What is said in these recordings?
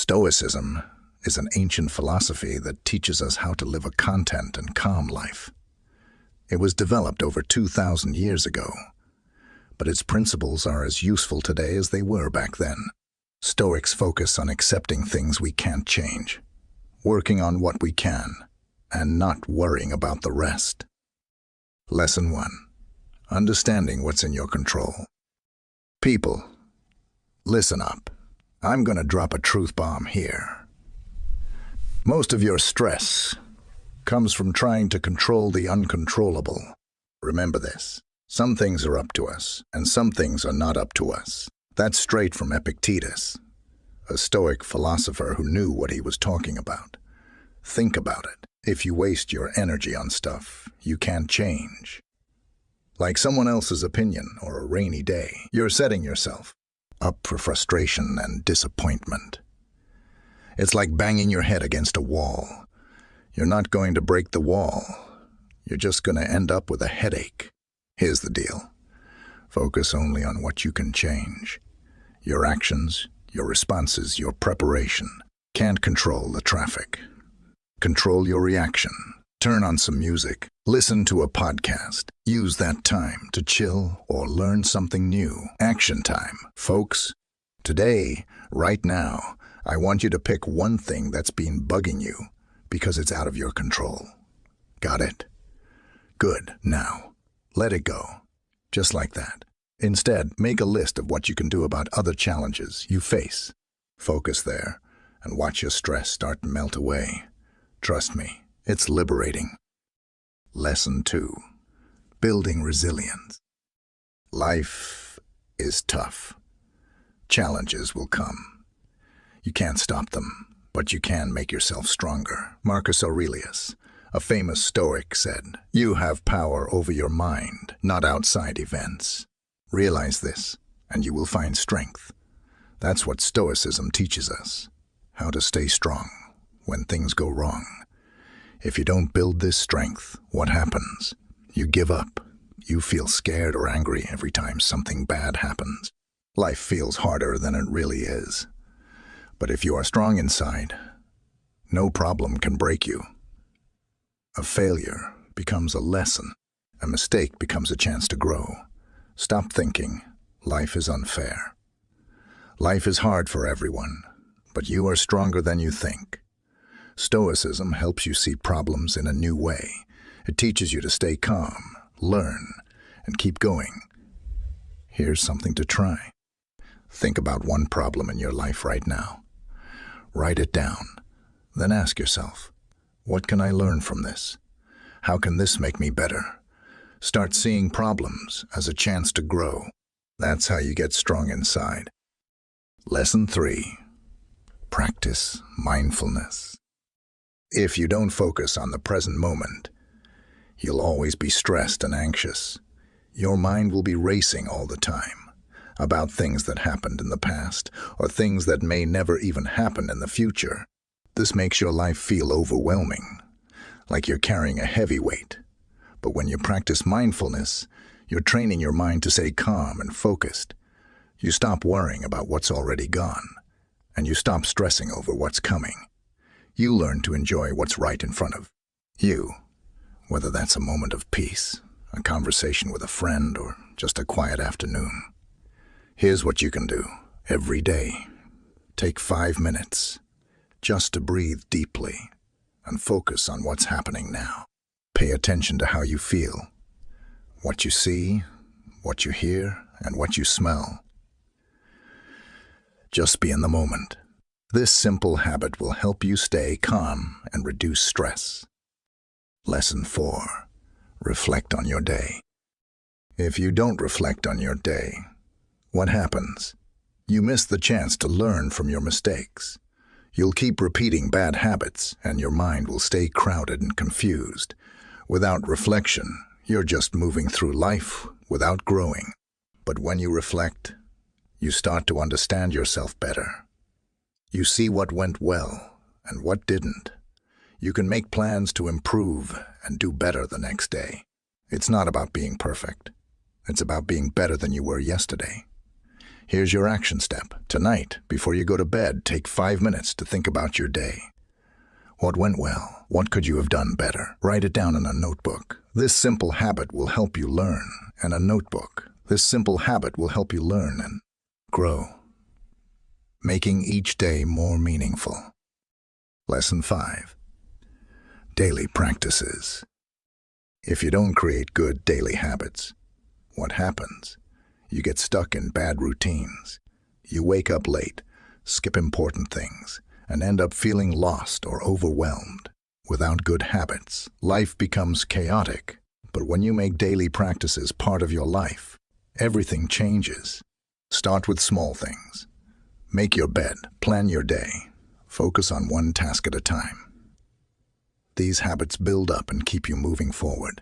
Stoicism is an ancient philosophy that teaches us how to live a content and calm life. It was developed over 2,000 years ago, but its principles are as useful today as they were back then. Stoics focus on accepting things we can't change, working on what we can, and not worrying about the rest. Lesson 1. Understanding what's in your control. People, listen up. I'm going to drop a truth bomb here. Most of your stress comes from trying to control the uncontrollable. Remember this. Some things are up to us, and some things are not up to us. That's straight from Epictetus, a Stoic philosopher who knew what he was talking about. Think about it. If you waste your energy on stuff you can't change, like someone else's opinion or a rainy day, you're setting yourself up for frustration and disappointment. It's like banging your head against a wall. You're not going to break the wall. You're just going to end up with a headache. Here's the deal. Focus only on what you can change. Your actions, your responses, your preparation. Can't control the traffic. Control your reaction. Turn on some music. Listen to a podcast. Use that time to chill or learn something new. Action time. Folks, today, right now, I want you to pick one thing that's been bugging you because it's out of your control. Got it? Good. Now, let it go. Just like that. Instead, make a list of what you can do about other challenges you face. Focus there and watch your stress start to melt away. Trust me, it's liberating. Lesson 2. Building resilience. Life is tough. Challenges will come. You can't stop them, but you can make yourself stronger. Marcus Aurelius, a famous Stoic, said, "You have power over your mind, not outside events. Realize this, and you will find strength." That's what Stoicism teaches us, how to stay strong when things go wrong. If you don't build this strength, what happens? You give up. You feel scared or angry every time something bad happens. Life feels harder than it really is. But if you are strong inside, no problem can break you. A failure becomes a lesson. A mistake becomes a chance to grow. Stop thinking life is unfair. Life is hard for everyone, but you are stronger than you think. Stoicism helps you see problems in a new way. It teaches you to stay calm, learn, and keep going. Here's something to try. Think about one problem in your life right now. Write it down. Then ask yourself, what can I learn from this? How can this make me better? Start seeing problems as a chance to grow. That's how you get strong inside. Lesson 3. Practice mindfulness. If you don't focus on the present moment, you'll always be stressed and anxious. Your mind will be racing all the time about things that happened in the past or things that may never even happen in the future. This makes your life feel overwhelming, like you're carrying a heavy weight. But when you practice mindfulness, you're training your mind to stay calm and focused. You stop worrying about what's already gone, and you stop stressing over what's coming. You learn to enjoy what's right in front of you, whether that's a moment of peace, a conversation with a friend, or just a quiet afternoon. Here's what you can do every day. Take 5 minutes just to breathe deeply and focus on what's happening now. Pay attention to how you feel, what you see, what you hear, and what you smell. Just be in the moment. This simple habit will help you stay calm and reduce stress. Lesson 4. Reflect on your day. If you don't reflect on your day, what happens? You miss the chance to learn from your mistakes. You'll keep repeating bad habits, and your mind will stay crowded and confused. Without reflection, you're just moving through life without growing. But when you reflect, you start to understand yourself better. You see what went well and what didn't. You can make plans to improve and do better the next day. It's not about being perfect. It's about being better than you were yesterday. Here's your action step. Tonight, before you go to bed, take 5 minutes to think about your day. What went well? What could you have done better? Write it down in a notebook. This simple habit will help you learn. And a notebook. This simple habit will help you learn and grow, making each day more meaningful. Lesson 5. Daily practices. If you don't create good daily habits, what happens? You get stuck in bad routines. You wake up late, skip important things, and end up feeling lost or overwhelmed. Without good habits, life becomes chaotic. But when you make daily practices part of your life, everything changes. Start with small things. Make your bed, plan your day, focus on one task at a time. These habits build up and keep you moving forward.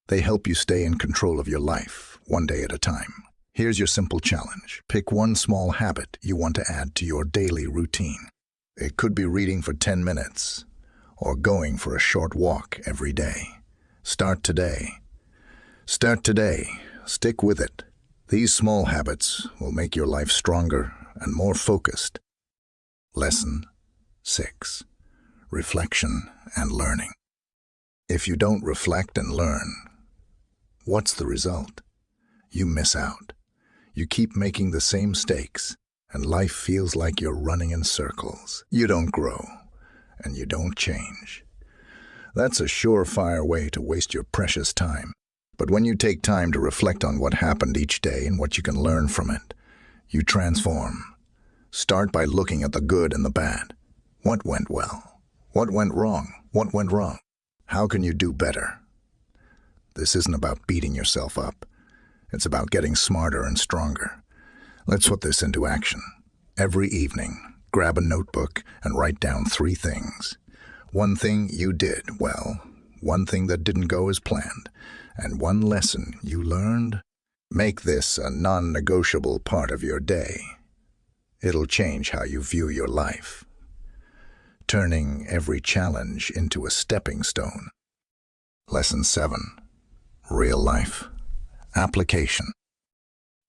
They help you stay in control of your life, one day at a time. Here's your simple challenge. Pick one small habit you want to add to your daily routine. It could be reading for 10 minutes or going for a short walk every day. Start today. Start today. Stick with it. These small habits will make your life stronger and more focused. Lesson 6. Reflection and learning. If you don't reflect and learn, what's the result? You miss out. You keep making the same mistakes, and life feels like you're running in circles. You don't grow, and you don't change. That's a surefire way to waste your precious time. But when you take time to reflect on what happened each day and what you can learn from it, you transform. Start by looking at the good and the bad. What went well? What went wrong? What went wrong? How can you do better? This isn't about beating yourself up. It's about getting smarter and stronger. Let's put this into action. Every evening, grab a notebook and write down 3 things. One thing you did well, one thing that didn't go as planned, and one lesson you learned. Make this a non-negotiable part of your day. It'll change how you view your life, turning every challenge into a stepping stone. Lesson 7. Real life. Application.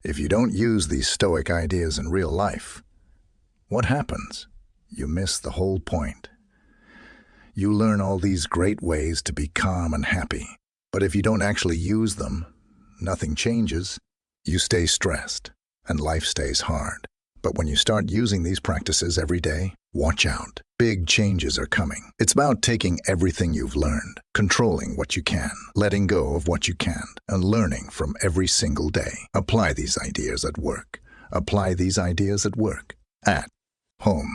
If you don't use these Stoic ideas in real life, what happens? You miss the whole point. You learn all these great ways to be calm and happy, but if you don't actually use them, nothing changes. You stay stressed, and life stays hard. But when you start using these practices every day, watch out. Big changes are coming. It's about taking everything you've learned, controlling what you can, letting go of what you can't, and learning from every single day. Apply these ideas at work. Apply these ideas at work, at home,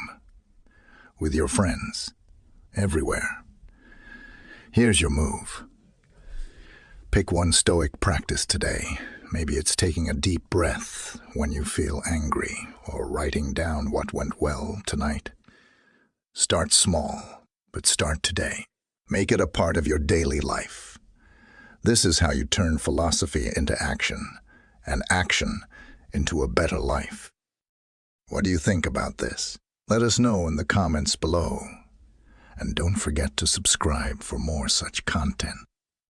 with your friends, everywhere. Here's your move. Pick one Stoic practice today. Maybe it's taking a deep breath when you feel angry, or writing down what went well tonight. Start small, but start today. Make it a part of your daily life. This is how you turn philosophy into action, and action into a better life. What do you think about this? Let us know in the comments below. And don't forget to subscribe for more such content.